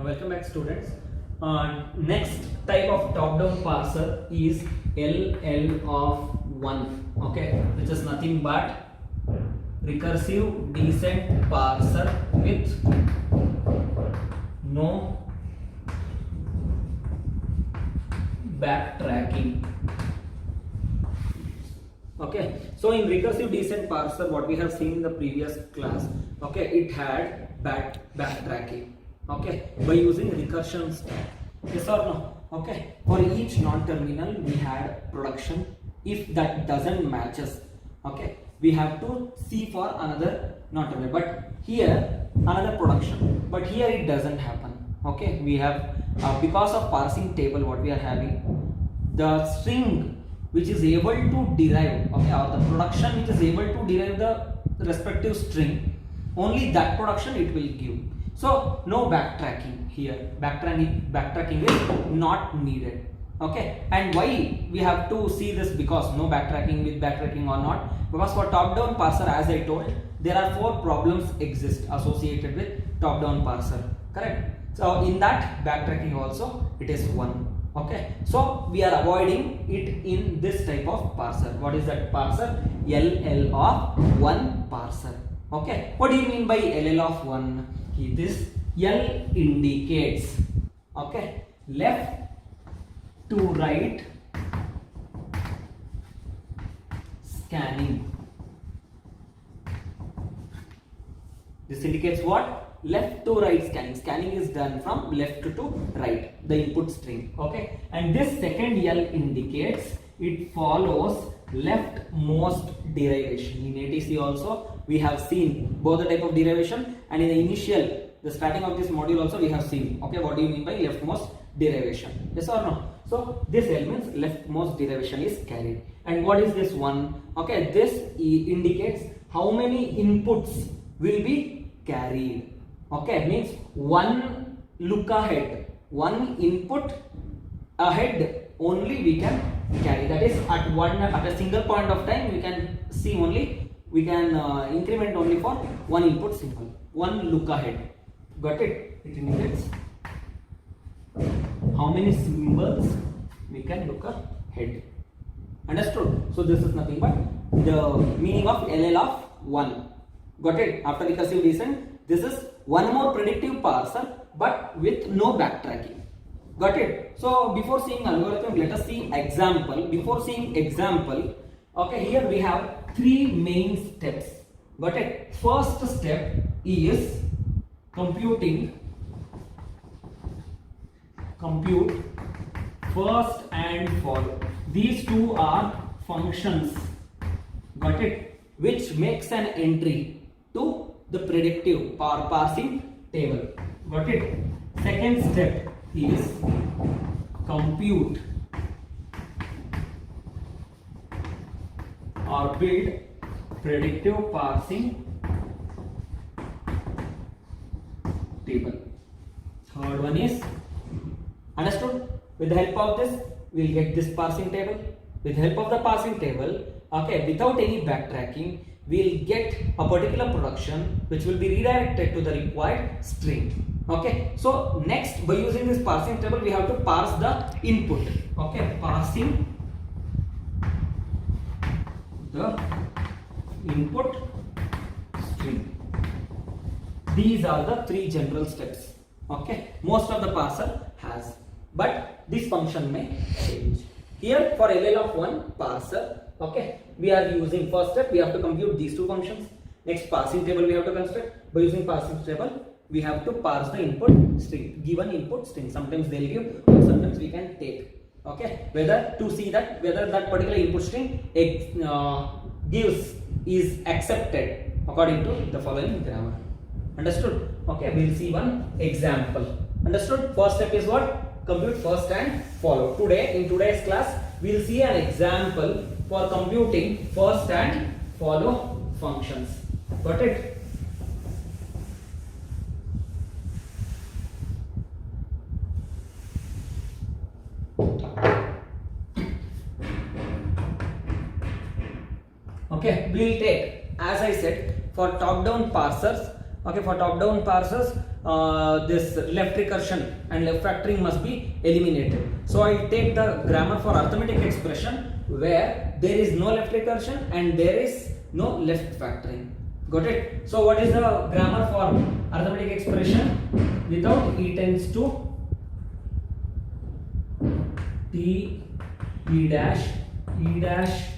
Welcome back, students. Next type of top-down parser is LL of 1, okay, which is nothing but recursive descent parser with no backtracking. Okay, so in recursive descent parser, what we have seen in the previous class, okay, it had backtracking, okay, by using recursion stack. Yes or no? Okay, for each non-terminal we had production. If that doesn't matches, okay, we have to see for another non-terminal. But here another production. But here it doesn't happen. Okay, we have because of parsing table, what we are having, the string which is able to derive, okay, or the production which is able to derive the respective string, only that production it will give. So no backtracking here. Backtracking is not needed. Okay, and why we have to see this? Because no backtracking, with backtracking or not, because for top-down parser, as I told, there are 4 problems exist associated with top-down parser. Correct. So in that backtracking also it is 1. Okay, so we are avoiding it in this type of parser. What is that parser? LL of 1 parser. Okay, what do you mean by LL of 1? This L indicates, okay, left to right scanning. This indicates what? Left to right scanning. Scanning is done from left to right, the input string. Okay, and this second L indicates it follows leftmost derivation. In ATC also we have seen both the type of derivation, and in the initial, the starting of this module also we have seen. Okay, what do you mean by leftmost derivation? Yes or no? So this elements leftmost derivation is carried. And what is this one? Okay, this indicates how many inputs will be carried. Okay, means one look ahead, one input ahead only we can carry. That is at a single point of time we can see only, we can increment only for one input symbol, one look ahead. Got it? It indicates how many symbols we can look ahead. Understood? So this is nothing but the meaning of LL of 1. Got it? After recursive descent, this is one more predictive parser but with no backtracking. Got it? So before seeing algorithm, let us see example. Before seeing example, okay, here we have 3 main steps. Got it? First step is compute first and follow. These two are functions, got it, which makes an entry to the predictive parsing table. Got it? Second step is compute or build predictive parsing table. Third one is, understood? With the help of this, we will get this parsing table. With the help of the parsing table, okay, without any backtracking, we will get a particular production which will be redirected to the required string. Okay, so next, by using this parsing table, we have to parse the input. Okay, parsing the input string. These are the 3 general steps. Okay, most of the parser has, but this function may change. Here for LL of 1 parser, okay, we are using first step, we have to compute these 2 functions. Next, parsing table we have to construct. By using parsing table, we have to parse the input string, given input string. Sometimes they'll give, or sometimes we can take. Okay, whether to see that whether that particular input string gives is accepted according to the following grammar. Understood? Okay, we'll see one example. Understood? First step is what? Compute first and follow. In today's class, we'll see an example for computing first and follow functions. Got it? Okay, we'll take, as I said, for top-down parsers. Okay, for top-down parsers, this left recursion and left factoring must be eliminated. So I'll take the grammar for arithmetic expression where there is no left recursion and there is no left factoring. Got it? So what is the grammar for arithmetic expression? Without e tends to t e dash